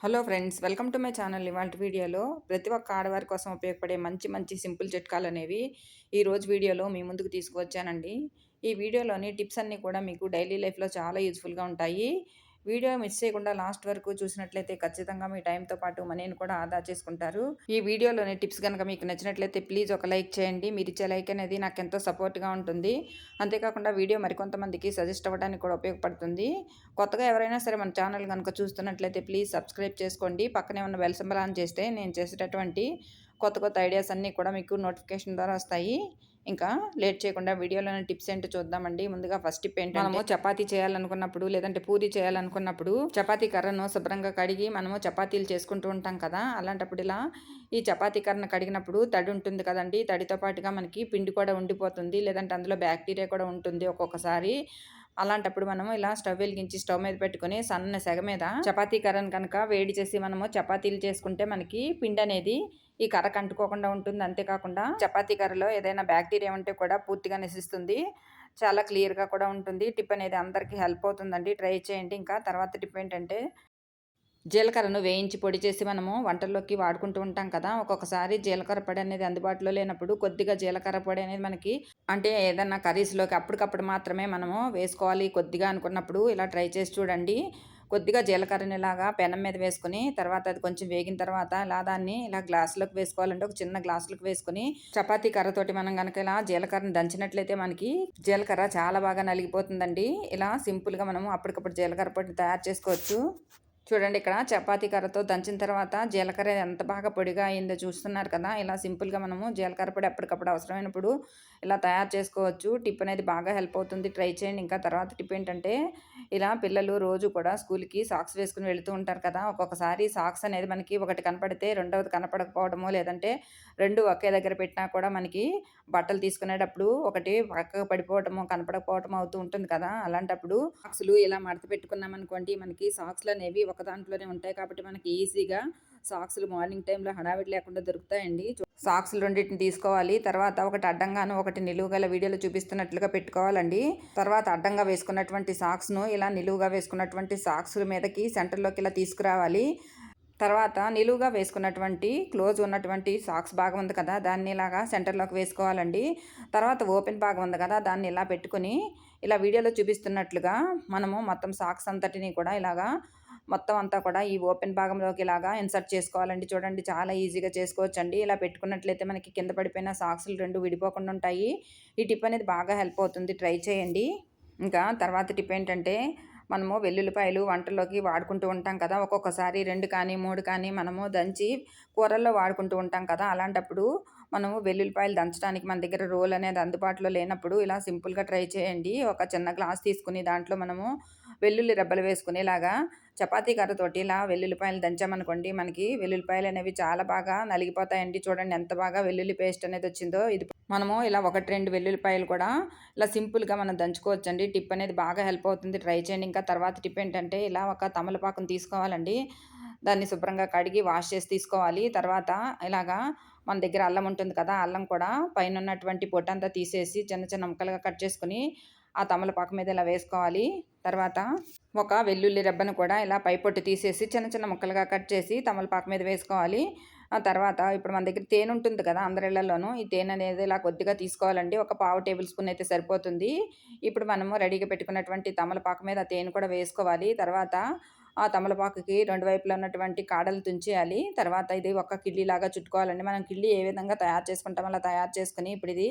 Hello friends, welcome to my channel. ఇవాళ వీడియోలో ప్రతి ఒక్క ఆడవారి కోసం ఉపయోగపడే మంచి మంచి సింపుల్ చిట్కాలు అనేవి ఈరోజు వీడియోలో మీ ముందుకు తీసుకువచ్చానండి. ఈ వీడియోలోని టిప్స్ అన్నీ కూడా మీకు డైలీ లైఫ్లో చాలా యూజ్ఫుల్గా ఉంటాయి. వీడియో మిస్ చేయకుండా లాస్ట్ వరకు చూసినట్లయితే ఖచ్చితంగా మీ టైంతో పాటు మనీని కూడా ఆదా చేసుకుంటారు. ఈ వీడియోలోని టిప్స్ కనుక మీకు నచ్చినట్లయితే ప్లీజ్ ఒక లైక్ చేయండి. మీరు ఇచ్చే లైక్ అనేది నాకు ఎంతో సపోర్ట్గా ఉంటుంది. అంతేకాకుండా వీడియో మరికొంతమందికి సజెస్ట్ అవ్వడానికి కూడా ఉపయోగపడుతుంది. కొత్తగా ఎవరైనా సరే మన ఛానల్ కనుక చూస్తున్నట్లయితే ప్లీజ్ సబ్స్క్రైబ్ చేసుకోండి. పక్కనే ఉన్న బెల్ సింబల్ ఆన్ చేస్తే నేను చేసేటటువంటి కొత్త కొత్త ఐడియాస్ అన్నీ కూడా మీకు నోటిఫికేషన్ ద్వారా వస్తాయి. ఇంకా లేట్ చేయకుండా వీడియోలోని టిప్స్ ఏంటో చూద్దామండి. ముందుగా ఫస్ట్ టిప్ ఏంటంటే, మనము చపాతీ చేయాలనుకున్నప్పుడు లేదంటే పూరి చేయాలనుకున్నప్పుడు చపాతీ కర్రను శుభ్రంగా కడిగి మనము చపాతీలు చేసుకుంటూ ఉంటాం కదా. అలాంటప్పుడు ఇలా ఈ చపాతీ కర్రను కడిగినప్పుడు తడి ఉంటుంది కదండి. తడితో పాటుగా మనకి పిండి కూడా ఉండిపోతుంది, లేదంటే అందులో బ్యాక్టీరియా కూడా ఉంటుంది ఒక్కొక్కసారి. అలాంటప్పుడు మనము ఇలా స్టవ్ వెలిగించి స్టవ్ మీద పెట్టుకొని సన్న సెగ మీద చపాతీ కర్రను కనుక వేడి చేసి మనము చపాతీలు చేసుకుంటే మనకి పిండి అనేది ఈ కర్రకు అంటుకోకుండా ఉంటుంది. అంతేకాకుండా చపాతీ కర్రలో ఏదైనా బ్యాక్టీరియా ఉంటే కూడా పూర్తిగా నశిస్తుంది. చాలా క్లియర్గా కూడా ఉంటుంది. టిప్ అనేది అందరికీ హెల్ప్ అవుతుందండి. ట్రై చేయండి. ఇంకా తర్వాత టిప్ ఏంటంటే, జీలకర్రను వేయించి పొడి చేసి మనము వంటల్లోకి వాడుకుంటూ ఉంటాం కదా. ఒక్కొక్కసారి జీలకర్ర పొడి అనేది అందుబాటులో లేనప్పుడు కొద్దిగా జీలకర్ర పొడి అనేది మనకి అంటే ఏదన్నా కర్రీస్‌లోకి అప్పటికప్పుడు మాత్రమే మనము వేసుకోవాలి కొద్దిగా అనుకున్నప్పుడు ఇలా ట్రై చేసి చూడండి. కొద్దిగా జీలకర్రని ఇలాగా పెనం మీద వేసుకొని తర్వాత అది కొంచెం వేగిన తర్వాత ఇలా దాన్ని ఇలా గ్లాస్‌లోకి వేసుకోవాలండి. ఒక చిన్న గ్లాస్‌లోకి వేసుకొని చపాతీ కర్రతోటి మనం గనక ఇలా జీలకర్రని దంచినట్లయితే మనకి జీలకర్ర చాలా బాగా నలిగిపోతుందండి. ఇలా సింపుల్‌గా మనము అప్పటికప్పుడు జీలకర్ర పొడిని తయారు చేసుకోవచ్చు. చూడండి, ఇక్కడ చపాతీ కర్రతో దంచిన తర్వాత జీలకర్ర ఎంత బాగా పొడిగా అయిందో చూస్తున్నారు కదా. ఇలా సింపుల్గా మనము జీలకర్ర పొడి అప్పటికప్పుడు అవసరమైనప్పుడు ఇలా తయారు చేసుకోవచ్చు. టిప్ అనేది బాగా హెల్ప్ అవుతుంది. ట్రై చేయండి. ఇంకా తర్వాత టిప్ ఏంటంటే, ఇలా పిల్లలు రోజు కూడా స్కూల్కి సాక్స్ వేసుకుని వెళుతూ ఉంటారు కదా. ఒక్కొక్కసారి సాక్స్ అనేది మనకి ఒకటి కనపడితే రెండవది కనపడకపోవడము, లేదంటే రెండు ఒకే దగ్గర పెట్టినా కూడా మనకి బట్టలు తీసుకునేటప్పుడు ఒకటి పక్కకు పడిపోవటము కనపడకపోవటం అవుతూ ఉంటుంది కదా. అలాంటప్పుడు సాక్స్‌లు ఇలా మడత పెట్టుకున్నామనుకోండి, మనకి సాక్స్‌లు అనేవి ఒక దాంట్లోనే ఉంటాయి కాబట్టి మనకి ఈజీగా సాక్స్‌లు మార్నింగ్ టైంలో హడావిడి లేకుండా దొరుకుతాయండి. సాక్స్‌లు రెండిటిని తీసుకోవాలి. తర్వాత ఒకటి అడ్డంగాను, ఒకటి నిలువుగల వీడియోలో చూపిస్తున్నట్లుగా పెట్టుకోవాలండి. తర్వాత అడ్డంగా వేసుకున్నటువంటి సాక్స్‌ను ఇలా నిలువుగా వేసుకున్నటువంటి సాక్స్‌ల మీదకి సెంటర్‌లోకి ఇలా తీసుకురావాలి. తర్వాత నిలువుగా వేసుకున్నటువంటి క్లోజ్ ఉన్నటువంటి సాక్స్ భాగం ఉంది కదా, దాన్ని ఇలాగా సెంటర్‌లోకి వేసుకోవాలండి. తర్వాత ఓపెన్ భాగం ఉంది కదా, దాన్ని ఇలా పెట్టుకొని ఇలా వీడియోలో చూపిస్తున్నట్లుగా మనము మొత్తం సాక్స్ అంతటిని కూడా ఇలాగా మొత్తం అంతా కూడా ఈ ఓపెన్ భాగంలోకి ఇలాగా ఇన్సర్ట్ చేసుకోవాలండి. చూడండి, చాలా ఈజీగా చేసుకోవచ్చండి. ఇలా పెట్టుకున్నట్లయితే మనకి కింద పడిపోయిన సాక్స్‌లు 2 విడిపోకుండా ఉంటాయి. ఈ టిప్ అనేది బాగా హెల్ప్ అవుతుంది. ట్రై చేయండి. ఇంకా తర్వాత టిప్ ఏంటంటే, మనము వెల్లుల్లిపాయలు వంటల్లోకి వాడుకుంటూ ఉంటాం కదా. ఒక్కొక్కసారి 2 కానీ, 3 కానీ మనము దంచి కూరల్లో వాడుకుంటూ ఉంటాం కదా. అలాంటప్పుడు మనము వెల్లుల్లిపాయలు దంచడానికి మన దగ్గర రోల్ అనేది అందుబాటులో లేనప్పుడు ఇలా సింపుల్‌గా ట్రై చేయండి. ఒక చిన్న గ్లాస్ తీసుకొని దాంట్లో మనము వెల్లుల్లి రెబ్బలు వేసుకునేలాగా చపాతీ కర్రతోటి ఇలా వెల్లుల్లిపాయలు దంచామనుకోండి, మనకి వెల్లుల్లిపాయలు అనేవి చాలా బాగా నలిగిపోతాయండి. చూడండి ఎంత బాగా వెల్లుల్లి పేస్ట్ అనేది వచ్చిందో. ఇది మనము ఇలా 1, 2 వెల్లుల్లిపాయలు కూడా ఇలా సింపుల్‌గా మనం దంచుకోవచ్చండి. టిప్ అనేది బాగా హెల్ప్ అవుతుంది. ట్రై చేయండి. ఇంకా తర్వాత టిప్ ఏంటంటే, ఇలా ఒక తమలపాకును తీసుకోవాలండి. దాన్ని శుభ్రంగా కడిగి వాష్ చేసి తీసుకోవాలి. తర్వాత ఇలాగా మన దగ్గర అల్లం ఉంటుంది కదా, అల్లం కూడా పైనున్నటువంటి పొట్టంతా తీసేసి చిన్న చిన్న ముక్కలుగా కట్ చేసుకొని ఆ తమలపాకు మీద ఇలా వేసుకోవాలి. తర్వాత ఒక వెల్లుల్లి రెబ్బను కూడా ఇలా పై పొట్టు తీసేసి చిన్న చిన్న ముక్కలుగా కట్ చేసి తమలపాకు మీద వేసుకోవాలి. ఆ తర్వాత ఇప్పుడు మన దగ్గర తేనె ఉంటుంది కదా అందరి ఇళ్లలోనూ. ఈ తేనె అనేది ఇలా కొద్దిగా తీసుకోవాలండి. ఒక పావు టేబుల్ స్పూన్ అయితే సరిపోతుంది. ఇప్పుడు మనము రెడీగా పెట్టుకున్నటువంటి తమలపాకు మీద ఆ తేనె కూడా వేసుకోవాలి. తర్వాత ఆ తమలపాకుకి 2 వైపులా ఉన్నటువంటి కాడలు తుంచేయాలి. తర్వాత ఇది ఒక కిళ్ళీలాగా చుట్టుకోవాలండి. మనం కిళ్ళీ ఏ విధంగా తయారు చేసుకుంటామో అలా తయారు చేసుకొని, ఇప్పుడు ఇది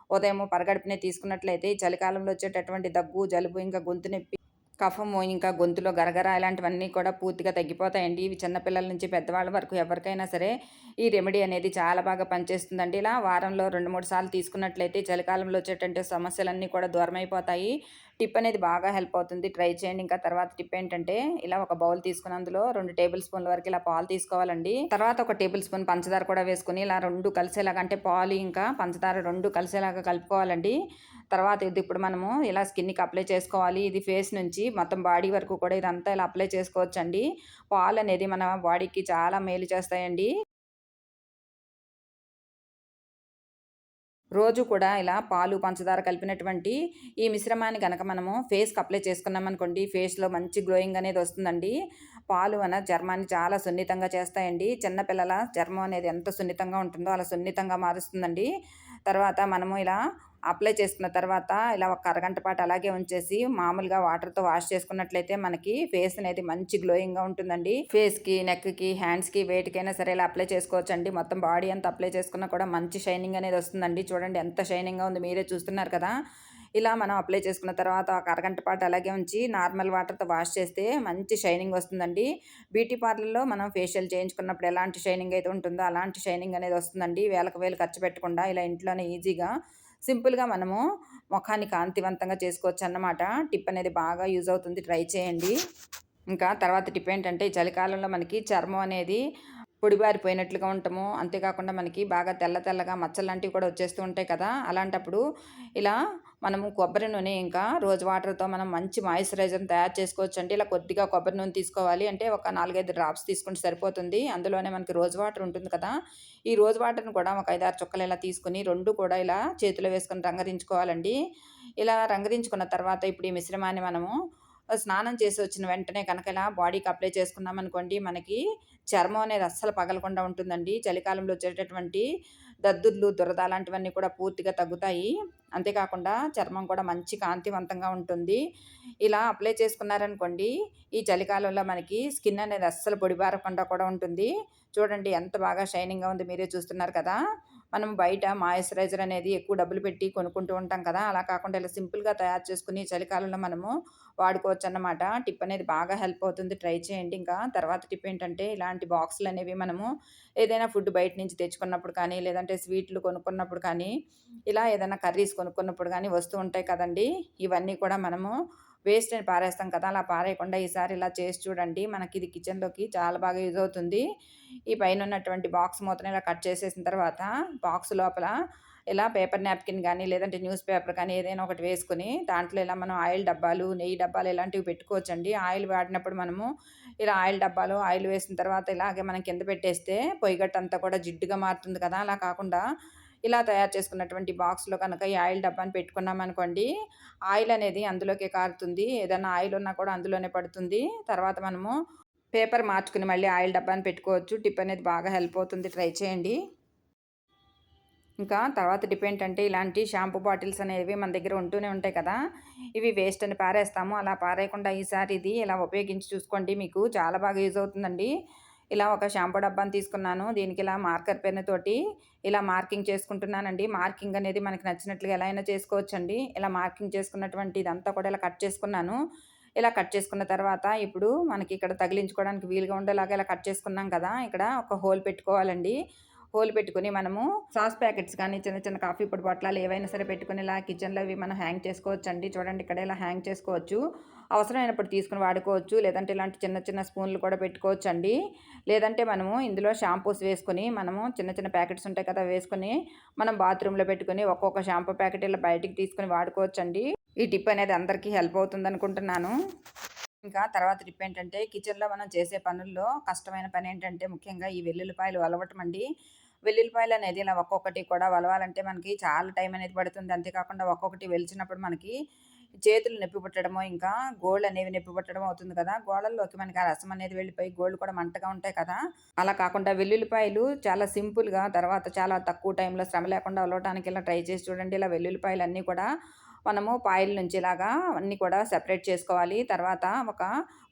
ఉదయం పరగడుపునే తీసుకున్నట్లయితే ఈ చలికాలంలో వచ్చేటటువంటి దగ్గు, జలుబు, ఇంకా గొంతు నొప్పి, కఫము, ఇంకా గొంతులో గరగర ఇలాంటివన్నీ కూడా పూర్తిగా తగ్గిపోతాయండి. ఇవి చిన్నపిల్లల నుంచి పెద్దవాళ్ళ వరకు ఎవరికైనా సరే ఈ రెమెడీ అనేది చాలా బాగా పనిచేస్తుందండి. ఇలా వారంలో 2, 3 సార్లు తీసుకున్నట్లయితే చలికాలంలో వచ్చేటువంటి సమస్యలన్నీ కూడా దూరమైపోతాయి. టిప్ అనేది బాగా హెల్ప్ అవుతుంది. ట్రై చేయండి. ఇంకా తర్వాత టిప్ ఏంటంటే, ఇలా ఒక బౌల్ తీసుకొని అందులో 2 టేబుల్ స్పూన్ల వరకు ఇలా పాలు తీసుకోవాలండి. తర్వాత ఒక టేబుల్ స్పూన్ పంచదార కూడా వేసుకొని ఇలా 2 కలిసేలాగా, అంటే పాలు ఇంకా పంచదార 2 కలిసేలాగా కలుపుకోవాలండి. తర్వాత ఇది ఇప్పుడు మనము ఇలా స్కిన్‌కి అప్లై చేసుకోవాలి. ఇది ఫేస్ నుంచి మొత్తం బాడీ వరకు కూడా ఇదంతా ఇలా అప్లై చేసుకోవచ్చండి. పాలనేది మన బాడీకి చాలా మేలు చేస్తాయండి. రోజు కూడా ఇలా పాలు, పంచదార కలిపినటువంటి ఈ మిశ్రమాన్ని గనక మనము ఫేస్‌కి అప్లై చేసుకున్నామనుకోండి, ఫేస్‌లో మంచి గ్లోయింగ్ అనేది వస్తుందండి. పాలు మన చర్మాన్ని చాలా సున్నితంగా చేస్తాయండి. చిన్న పిల్లల చర్మం అనేది ఎంత సున్నితంగా ఉంటుందో అలా సున్నితంగా మారుస్తుందండి. తర్వాత మనము ఇలా అప్లై చేసుకున్న తర్వాత ఇలా ఒక అరగంట పాటు అలాగే ఉంచేసి మామూలుగా వాటర్‌తో వాష్ చేసుకున్నట్లయితే మనకి ఫేస్ అనేది మంచి గ్లోయింగ్‌గా ఉంటుందండి. ఫేస్‌కి, నెక్‌కి, హ్యాండ్స్‌కి వేటికైనా సరే ఇలా అప్లై చేసుకోవచ్చండి. మొత్తం బాడీ అంతా అప్లై చేసుకున్నా కూడా మంచి షైనింగ్ అనేది వస్తుందండి. చూడండి ఎంత షైనింగ్‌గా ఉందో మీరే చూస్తున్నారు కదా! ఇలా మనం అప్లై చేసుకున్న తర్వాత ఒక అరగంట పాటు అలాగే ఉంచి నార్మల్ వాటర్‌తో వాష్ చేస్తే మంచి షైనింగ్ వస్తుందండి. బ్యూటీ పార్లర్‌లో మనం ఫేషియల్ చేయించుకున్నప్పుడు ఎలాంటి షైనింగ్ అయితే ఉంటుందో అలాంటి షైనింగ్ అనేది వస్తుందండి. వేలకు వేలు ఖర్చు పెట్టకుండా ఇలా ఇంట్లోనే ఈజీగా సింపుల్‌గా మనము మొఖాన్ని కాంతివంతంగా చేసుకోవచ్చన్నమాట. టిప్ అనేది బాగా యూజ్ అవుతుంది. ట్రై చేయండి. ఇంకా తర్వాత టిప్ ఏంటంటే, ఈ చలికాలంలో మనకి చర్మం అనేది పొడిబారిపోయినట్లుగా ఉండటము, అంతేకాకుండా మనకి బాగా తెల్ల తెల్లగా మచ్చల్లాంటివి కూడా వచ్చేస్తూ ఉంటాయి కదా! అలాంటప్పుడు ఇలా మనము కొబ్బరి నూనె ఇంకా రోజ్ వాటర్‌తో మనం మంచి మాయిశ్చరైజర్‌ని తయారు చేసుకోవచ్చండి. ఇలా కొద్దిగా కొబ్బరి నూనె తీసుకోవాలి. అంటే ఒక 4, 5 డ్రాప్స్ తీసుకుంటే సరిపోతుంది. అందులోనే మనకి రోజ్ వాటర్ ఉంటుంది కదా! ఈ రోజ్ వాటర్‌ని కూడా ఒక 5, 6 చుక్కలు ఇలా తీసుకొని 2 కూడా ఇలా చేతిలో వేసుకొని రంగరించుకోవాలండి. ఇలా రంగరించుకున్న తర్వాత ఇప్పుడు ఈ మిశ్రమాన్ని మనము స్నానం చేసి వచ్చిన వెంటనే కనుక ఇలా బాడీకి అప్లై చేసుకున్నామనుకోండి, మనకి చర్మం అనేది అస్సలు పగలకుండా ఉంటుందండి. చలికాలంలో వచ్చేటటువంటి దద్దుర్లు, దురద అలాంటివన్నీ కూడా పూర్తిగా తగ్గుతాయి. అంతేకాకుండా చర్మం కూడా మంచి కాంతివంతంగా ఉంటుంది. ఇలా అప్లై చేసుకున్నారనుకోండి, ఈ చలికాలంలో మనకి స్కిన్ అనేది అస్సలు పొడిబారకుండా కూడా ఉంటుంది. చూడండి ఎంత బాగా షైనింగ్‌గా ఉంది మీరే చూస్తున్నారు కదా! మనం బయట మాయిశ్చరైజర్ అనేది ఎక్కువ డబ్బులు పెట్టి కొనుక్కుంటూ ఉంటాం కదా! అలా కాకుండా ఇలా సింపుల్‌గా తయారు చేసుకొని చలికాలంలో మనము వాడుకోవచ్చన్నమాట. టిప్ అనేది బాగా హెల్ప్ అవుతుంది. ట్రై చేయండి. ఇంకా తర్వాత టిప్ ఏంటంటే ఇలాంటి బాక్సులనేవి మనము ఏదైనా ఫుడ్ బయట నుంచి తెచ్చుకున్నప్పుడు కానీ, లేదంటే స్వీట్లు కొనుక్కున్నప్పుడు కానీ, ఇలా ఏదైనా కర్రీస్ కొనుక్కున్నప్పుడు గానీ వస్తూ ఉంటాయి కదండీ! ఇవన్నీ కూడా మనము వేస్ట్ అని పారేస్తాం కదా! అలా పారేయకుండా ఈసారి ఇలా చేసి చూడండి. మనకిది కిచెన్‌లోకి చాలా బాగా యూజ్ అవుతుంది. ఈ పైనున్నటువంటి బాక్స్ మూతని ఇలా కట్ చేసేసిన తర్వాత బాక్స్ లోపల ఇలా పేపర్ నాప్కిన్ గానీ, లేదంటే న్యూస్ పేపర్ కానీ ఏదైనా ఒకటి వేసుకొని, దాంట్లో ఇలా మనం ఆయిల్ డబ్బాలు, నెయ్యి డబ్బాలు ఇలాంటివి పెట్టుకోవచ్చండి. ఆయిల్ వాడినప్పుడు మనము ఇలా ఆయిల్ డబ్బాలో ఆయిల్ వేసిన తర్వాత ఇలాగే మనం కింద పెట్టేస్తే పొయ్యిగట్టంతా కూడా జిడ్డుగా మారుతుంది కదా! అలా కాకుండా ఇలా తయారు చేసుకున్నటువంటి బాక్స్‌లో కనుక ఈ ఆయిల్ డబ్బాని పెట్టుకున్నామనుకోండి, ఆయిల్ అనేది అందులోకే కారుతుంది. ఏదన్నా ఆయిల్ ఉన్నా కూడా అందులోనే పడుతుంది. తర్వాత మనము పేపర్ మార్చుకుని మళ్ళీ ఆయిల్ డబ్బాని పెట్టుకోవచ్చు. టిప్ అనేది బాగా హెల్ప్ అవుతుంది. ట్రై చేయండి. ఇంకా తర్వాత టిప్ ఏంటంటే ఇలాంటి షాంపూ బాటిల్స్ అనేవి మన దగ్గర ఉంటూనే ఉంటాయి కదా! ఇవి వేస్ట్ అని పారేస్తాము. అలా పారేయకుండా ఈసారి ఇది ఇలా ఉపయోగించి చూసుకోండి. మీకు చాలా బాగా యూజ్ అవుతుందండి. ఇలా ఒక షాంపూ డబ్బాని తీసుకున్నాను. దీనికి ఇలా మార్కర్ పెన్నుతోటి ఇలా మార్కింగ్ చేసుకుంటున్నానండి. మార్కింగ్ అనేది మనకి నచ్చినట్లుగా ఎలా అయినా చేసుకోవచ్చండి. ఇలా మార్కింగ్ చేసుకున్నటువంటి ఇదంతా కూడా ఇలా కట్ చేసుకున్నాను. ఇలా కట్ చేసుకున్న తర్వాత ఇప్పుడు మనకి ఇక్కడ తగిలించుకోవడానికి వీలుగా ఉండేలాగా ఇలా కట్ చేసుకున్నాం కదా! ఇక్కడ ఒక హోల్ పెట్టుకోవాలండి. హోల్ పెట్టుకొని మనము సాస్ ప్యాకెట్స్ కానీ, చిన్న చిన్న కాఫీ పొడి పొట్లాలు ఏవైనా సరే పెట్టుకొని ఇలా కిచెన్‌లో ఇవి మనం హ్యాంగ్ చేసుకోవచ్చండి. చూడండి ఇక్కడ ఇలా హ్యాంగ్ చేసుకోవచ్చు. అవసరమైనప్పుడు తీసుకొని వాడుకోవచ్చు. లేదంటే ఇలాంటి చిన్న చిన్న స్పూన్‌లు కూడా పెట్టుకోవచ్చండి. లేదంటే మనము ఇందులో షాంపూస్ వేసుకొని మనము చిన్న చిన్న ప్యాకెట్స్ ఉంటాయి కదా! వేసుకొని మనం బాత్రూమ్‌లో పెట్టుకొని ఒక్కొక్క షాంపూ ప్యాకెట్ ఇలా బయటికి తీసుకొని వాడుకోవచ్చండి. ఈ టిప్ అనేది అందరికీ హెల్ప్ అవుతుందనుకుంటున్నాను. ఇంకా తర్వాత టిప్ ఏంటంటే కిచెన్‌లో మనం చేసే పనుల్లో కష్టమైన పనేంటంటే ముఖ్యంగా ఈ వెల్లుల్లిపాయలు ఒలవటమండి. వెల్లుల్లిపాయలనేది ఇలా ఒక్కొక్కటి కూడా ఒలవాలంటే మనకి చాలా టైం అనేది పడుతుంది. అంతేకాకుండా ఒక్కొక్కటి ఒలిచినప్పుడు మనకి చేతులు నొప్పి పుట్టడమో, ఇంకా గోళ్ళనేవి నొప్పి పుట్టడం అవుతుంది కదా! గోళ్ళల్లోకి మనకి ఆ రసం అనేది వెళ్ళిపోయి గోళ్ళు కూడా మంటగా ఉంటాయి కదా! అలా కాకుండా వెల్లుల్లిపాయలు చాలా సింపుల్‌గా తర్వాత చాలా తక్కువ టైంలో శ్రమ లేకుండా ఒలవటానికి ఇలా ట్రై చేసి చూడండి. ఇలా వెల్లుల్లిపాయలన్నీ కూడా మనము పాయల నుంచి ఇలాగా అన్నీ కూడా సెపరేట్ చేసుకోవాలి. తర్వాత ఒక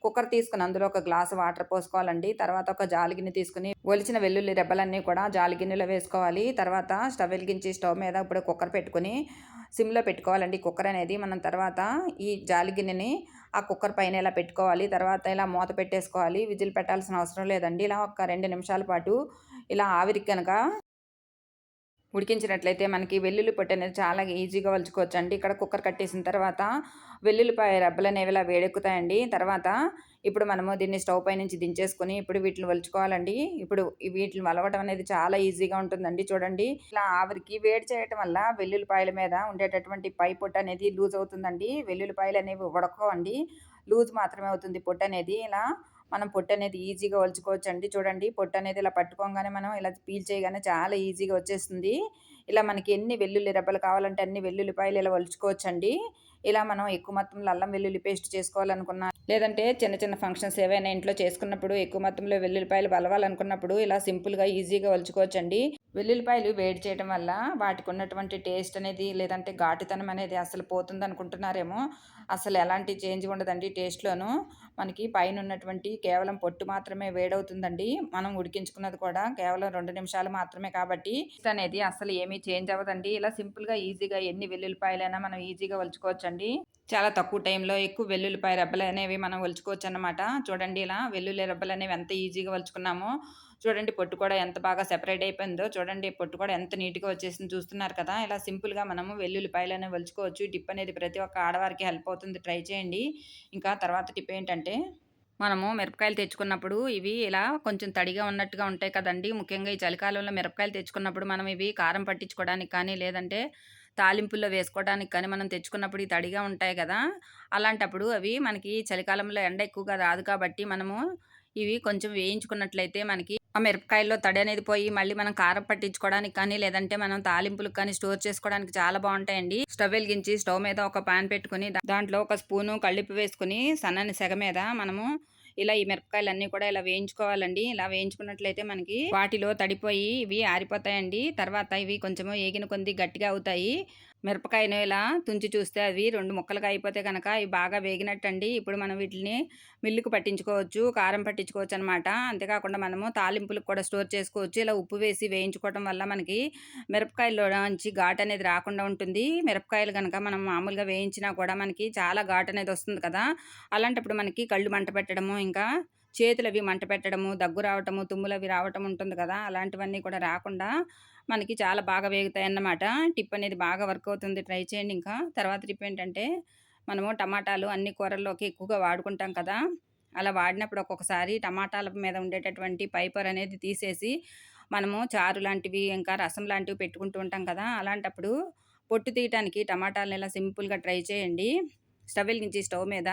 కుక్కర్ తీసుకొని అందులో ఒక గ్లాస్ వాటర్ పోసుకోవాలండి. తర్వాత ఒక జాలి గిన్నె తీసుకొని ఒలిచిన వెల్లుల్లి రెబ్బలన్నీ కూడా జాలి గిన్నెలో వేసుకోవాలి. తర్వాత స్టవ్ వెలిగించి స్టవ్ మీద ఇప్పుడు కుక్కర్ పెట్టుకొని సిమ్‌లో పెట్టుకోవాలండి కుక్కర్ అనేది. మనం తర్వాత ఈ జాలి గిన్నెని ఆ కుక్కర్ పైన ఇలా పెట్టుకోవాలి. తర్వాత ఇలా మూత పెట్టేసుకోవాలి. విజిల్ పెట్టాల్సిన అవసరం లేదండి. ఇలా ఒక 2 నిమిషాల పాటు ఇలా ఆవిరికి గనక ఉడికించినట్లయితే మనకి వెల్లుల్లి పొట్టు అనేది చాలా ఈజీగా వలుచుకోవచ్చండి. ఇక్కడ కుక్కర్ కట్టేసిన తర్వాత వెల్లుల్లిపాయ రెబ్బలనేవి ఇలా వేడెక్కుతాయండి. తర్వాత ఇప్పుడు మనము దీన్ని స్టవ్ పై నుంచి దించేసుకొని ఇప్పుడు వీటిని ఒలుచుకోవాలండి. ఇప్పుడు వీటిని వలవడం అనేది చాలా ఈజీగా ఉంటుందండి. చూడండి ఇలా ఆవిరికి వేడి చేయటం వల్ల వెల్లుల్లిపాయల మీద ఉండేటటువంటి పై పొట్టు అనేది లూజ్ అవుతుందండి. వెల్లుల్లిపాయలు అనేవి ఉడకవండి. లూజ్ మాత్రమే అవుతుంది పొట్టనేది. ఇలా మనం పొట్టనేది ఈజీగా ఒలుచుకోవచ్చండి. చూడండి పొట్టనేది ఇలా పట్టుకోంగానే మనం ఇలా పీల్ చేయగానే చాలా ఈజీగా వచ్చేస్తుంది. ఇలా మనకి ఎన్ని వెల్లుల్లి రెబ్బలు కావాలంటే అన్ని వెల్లుల్లిపాయలు ఇలా ఒలుచుకోవచ్చండి. ఇలా మనం ఎక్కువ మొత్తంలో అల్లం వెల్లుల్లి పేస్ట్ చేసుకోవాలనుకున్నా, లేదంటే చిన్న చిన్న ఫంక్షన్స్ ఏవైనా ఇంట్లో చేసుకున్నప్పుడు ఎక్కువ మొత్తంలో వెల్లుల్లిపాయలు బలవాలనుకున్నప్పుడు ఇలా సింపుల్‌గా ఈజీగా ఒలుచుకోవచ్చండి. వెల్లుల్లిపాయలు వేడి చేయడం వల్ల వాటికి ఉన్నటువంటి టేస్ట్ అనేది, లేదంటే ఘాటుతనం అనేది అసలు పోతుందనుకుంటున్నారేమో. అసలు ఎలాంటి చేంజ్ ఉండదండి టేస్ట్‌లోను. మనకి పైన ఉన్నటువంటి కేవలం పొట్టు మాత్రమే వేడవుతుందండి. మనం ఉడికించుకున్నది కూడా కేవలం 2 నిమిషాలు మాత్రమే కాబట్టి టేస్ట్ అనేది అసలు ఏమీ చేంజ్ అవ్వదండి. ఇలా సింపుల్‌గా ఈజీగా ఎన్ని వెల్లుల్లిపాయలైనా మనం ఈజీగా ఒలుచుకోవచ్చండి. చాలా తక్కువ టైంలో ఎక్కువ వెల్లుల్లిపాయ రెబ్బలనేవి మనం ఒలుచుకోవచ్చన్నమాట. చూడండి ఇలా వెల్లుల్లి రెబ్బలనేవి ఎంత ఈజీగా ఒలుచుకున్నామో. చూడండి పొట్టు కూడా ఎంత బాగా సెపరేట్ అయిపోయిందో. చూడండి పొట్టు కూడా ఎంత నీట్‌గా వచ్చేసింది చూస్తున్నారు కదా! ఇలా సింపుల్‌గా మనము వెల్లుల్లిపాయలనేవి ఒలుచుకోవచ్చు. ఈ టిప్ అనేది ప్రతి ఒక్క ఆడవారికి హెల్ప్ అవుతుంది. ట్రై చేయండి. ఇంకా తర్వాత టిప్ ఏంటంటే, మనము మిరపకాయలు తెచ్చుకున్నప్పుడు ఇవి ఇలా కొంచెం తడిగా ఉన్నట్టుగా ఉంటాయి కదండీ! ముఖ్యంగా ఈ చలికాలంలో మిరపకాయలు తెచ్చుకున్నప్పుడు మనం ఇవి కారం పట్టించుకోవడానికి కానీ, లేదంటే తాలింపుల్లో వేసుకోవడానికి కానీ మనం తెచ్చుకున్నప్పుడు ఇవి తడిగా ఉంటాయి గదా! అలాంటప్పుడు అవి మనకి చలికాలంలో ఎండ ఎక్కువగా రాదు కాబట్టి మనము ఇవి కొంచెం వేయించుకున్నట్లయితే మనకి ఆ మిరపకాయల్లో తడి అనేది పోయి మళ్ళీ మనం కారం పట్టించుకోవడానికి కానీ, లేదంటే మనం తాలింపులకు కానీ స్టోర్ చేసుకోవడానికి చాలా బావుంటాయండి. స్టవ్ వెలిగించి స్టవ్ మీద ఒక పాన్ పెట్టుకొని దాంట్లో ఒక స్పూను కల్లుప్పు వేసుకొని సన్నని సెగ మీద మనము ఇలా ఈ మిరపకాయలన్నీ కూడా ఇలా వేయించుకోవాలండి. ఇలా వేయించుకున్నట్లయితే మనకి వాటిలో తడిపోయి ఇవి ఆరిపోతాయండి. తర్వాత ఇవి కొంచెము ఏగిన కొద్ది గట్టిగా అవుతాయి. మిరపకాయను ఇలా తుంచి చూస్తే అవి 2 ముక్కలుగా అయిపోతే గనక ఇవి బాగా వేగినట్టండి. ఇప్పుడు మనం వీటిని మిల్లుకు పట్టించుకోవచ్చు, కారం పట్టించుకోవచ్చనమాట. అంతేకాకుండా మనము తాలింపులకు కూడా స్టోర్ చేసుకోవచ్చు. ఇలా ఉప్పు వేసి వేయించుకోవటం వల్ల మనకి మిరపకాయల్లోంచి ఘాటనేది రాకుండా ఉంటుంది. మిరపకాయలు గనక మనం మామూలుగా వేయించినా కూడా మనకి చాలా ఘాటనేది వస్తుంది కదా! అలాంటప్పుడు మనకి కళ్ళు మంట పెట్టడము, ఇంకా చేతులవి మంట పెట్టడము, దగ్గు రావటము, తుమ్ములవి రావటం ఉంటుంది కదా! అలాంటివన్నీ కూడా రాకుండా మనకి చాలా బాగా వేగుతాయన్నమాట. టిప్ అనేది బాగా వర్క్ అవుతుంది. ట్రై చేయండి ఇంకా. తర్వాత టిప్ ఏంటంటే, మనము టమాటాలు అన్ని కూరల్లోకి ఎక్కువగా వాడుకుంటాం కదా! అలా వాడినప్పుడు ఒక్కొక్కసారి టమాటాల మీద ఉండేటటువంటి పైపర్ అనేది తీసేసి, మనము చారు లాంటివి, ఇంకా రసం లాంటివి పెట్టుకుంటూ ఉంటాం కదా! అలాంటప్పుడు పొట్టు తీయటానికి టమాటాలను ఇలా సింపుల్‌గా ట్రై చేయండి. స్టవ్ వెలిగించి స్టవ్ మీద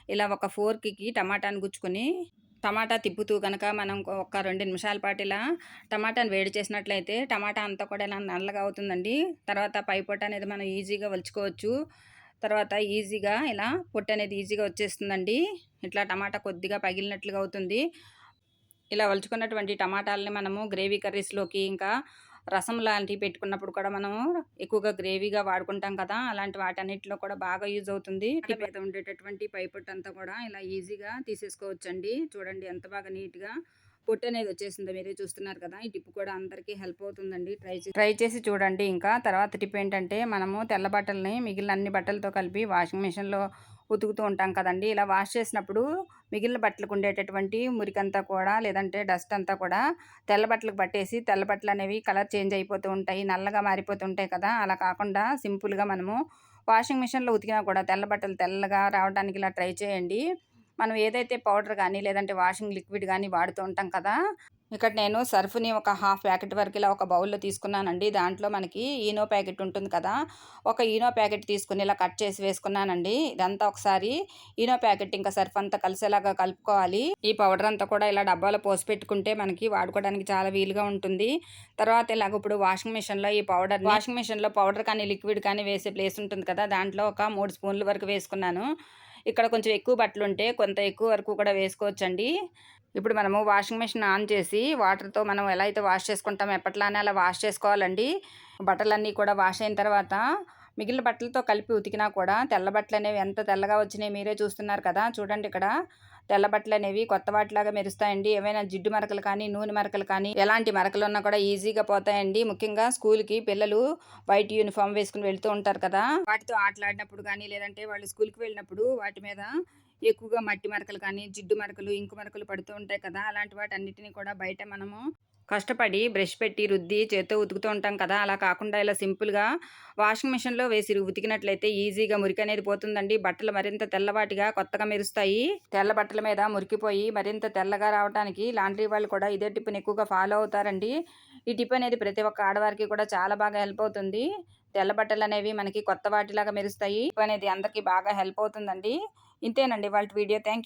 ఇలా ఒక ఫోర్క్‌కి టమాటాను గుచ్చుకొని, టమాటా తిప్పుతూ గనక మనం ఒక 2 నిమిషాల పాటు ఇలా టమాటాను వేడి చేసినట్లయితే టమాటా అంతా కూడా ఇలా నల్లగా అవుతుందండి. తర్వాత పై పొట్టు అనేది మనం ఈజీగా ఒలుచుకోవచ్చు. తర్వాత ఈజీగా ఇలా పొట్టు అనేది ఈజీగా వచ్చేస్తుందండి. ఇట్లా టమాటా కొద్దిగా పగిలినట్లుగా అవుతుంది. ఇలా ఒలుచుకున్నటువంటి టమాటాలని మనము గ్రేవీ కర్రీస్‌లోకి, ఇంకా రసం లాంటివి పెట్టుకున్నప్పుడు కూడా మనము ఎక్కువగా గ్రేవీగా వాడుకుంటాం కదా! అలాంటి వాటన్నిటిలో కూడా బాగా యూజ్ అవుతుంది. మీద ఉండేటటువంటి పై పొట్టంతా కూడా ఇలా ఈజీగా తీసేసుకోవచ్చండి. చూడండి ఎంత బాగా నీట్‌గా పొట్టనేది వచ్చేసిందో మీరే చూస్తున్నారు కదా! ఈ టిప్ కూడా అందరికీ హెల్ప్ అవుతుందండి. ట్రై చేసి చూడండి ఇంకా. తర్వాత టిప్ ఏంటంటే, మనము తెల్ల బట్టల్ని మిగిలిన అన్ని బట్టలతో కలిపి వాషింగ్ మిషన్‌లో ఉతుకుతూ ఉంటాం కదండీ! ఇలా వాష్ చేసినప్పుడు మిగిలిన బట్టలకు ఉండేటటువంటి మురికంతా కూడా, లేదంటే డస్ట్ అంతా కూడా తెల్ల బట్టలకు పట్టేసి తెల్ల బట్టలనేవి కలర్ చేంజ్ అయిపోతూ ఉంటాయి. నల్లగా మారిపోతూ ఉంటాయి కదా! అలా కాకుండా సింపుల్‌గా మనము వాషింగ్ మిషన్‌లో ఉతికినా కూడా తెల్ల బట్టలు తెల్లగా రావడానికి ఇలా ట్రై చేయండి. మనం ఏదైతే పౌడర్ గానీ, లేదంటే వాషింగ్ లిక్విడ్ గానీ వాడుతూ ఉంటాం కదా! ఇక్కడ నేను సర్ఫ్‌ని ఒక హాఫ్ ప్యాకెట్ వరకు ఇలా ఒక బౌల్‌లో తీసుకున్నానండి. దాంట్లో మనకి ఈనో ప్యాకెట్ ఉంటుంది కదా! ఒక ఈనో ప్యాకెట్ తీసుకొని ఇలా కట్ చేసి వేసుకున్నానండి. ఇదంతా ఒకసారి ఈనో ప్యాకెట్ ఇంకా సర్ఫ్ అంతా కలిసేలాగా కలుపుకోవాలి. ఈ పౌడర్ అంతా కూడా ఇలా డబ్బాలో పోసి పెట్టుకుంటే మనకి వాడుకోవడానికి చాలా వీలుగా ఉంటుంది. తర్వాత ఇలాగ ఇప్పుడు వాషింగ్ మిషన్‌లో పౌడర్ కానీ, లిక్విడ్ కానీ వేసే ప్లేస్ ఉంటుంది కదా! దాంట్లో ఒక 3 స్పూన్ల వరకు వేసుకున్నాను. ఇక్కడ కొంచెం ఎక్కువ బట్టలుంటే కొంత ఎక్కువ వరకు కూడా వేసుకోవచ్చండి. ఇప్పుడు మనము వాషింగ్ మెషిన్ ఆన్ చేసి వాటర్‌తో మనం ఎలా అయితే వాష్ చేసుకుంటామో ఎప్పట్లానే అలా వాష్ చేసుకోవాలండి. బట్టలన్నీ కూడా వాష్ అయిన తర్వాత మిగిలిన బట్టలతో కలిపి ఉతికినా కూడా తెల్ల బట్టలనేవి ఎంత తెల్లగా వచ్చినాయి మీరే చూస్తున్నారు కదా! చూడండి ఇక్కడ తెల్ల బట్టలనేవి కొత్త వాటిలాగా మెరుస్తాయండి. ఏవైనా జిడ్డు మరకలు కానీ, నూనె మరకలు కానీ, ఎలాంటి మరకలున్నా కూడా ఈజీగా పోతాయండి. ముఖ్యంగా స్కూల్‌కి పిల్లలు వైట్ యూనిఫార్మ్ వేసుకొని వెళ్తూ ఉంటారు కదా! వాటితో ఆటలాడినప్పుడు కానీ, లేదంటే వాళ్ళు స్కూల్‌కి వెళ్ళినప్పుడు వాటి మీద ఎక్కువగా మట్టి మరకలు కానీ, జిడ్డు మరకలు, ఇంకు మరకలు పడుతూ ఉంటాయి కదా! అలాంటి వాటన్నిటిని కూడా బయట మనము కష్టపడి బ్రష్ పెట్టి రుద్ది చేత్తో ఉతుకుతూ ఉంటాం కదా! అలా కాకుండా ఇలా సింపుల్‌గా వాషింగ్ మిషన్‌లో వేసి ఉతికినట్లయితే ఈజీగా మురికనేది పోతుందండి. బట్టలు మరింత తెల్లవాటిగా కొత్తగా మెరుస్తాయి. తెల్ల బట్టల మీద మురికిపోయి మరింత తెల్లగా రావటానికి లాండ్రీ వాళ్ళు కూడా ఇదే టిప్‌ని ఎక్కువగా ఫాలో అవుతారండి. ఈ టిప్ అనేది ప్రతి ఒక్క ఆడవారికి కూడా చాలా బాగా హెల్ప్ అవుతుంది. తెల్ల బట్టలనేవి మనకి కొత్త వాటిలాగా మెరుస్తాయి. టిప్ అనేది అందరికీ బాగా హెల్ప్ అవుతుందండి. ఇంతేనండి ఇవాల్టి వీడియో. Thank you.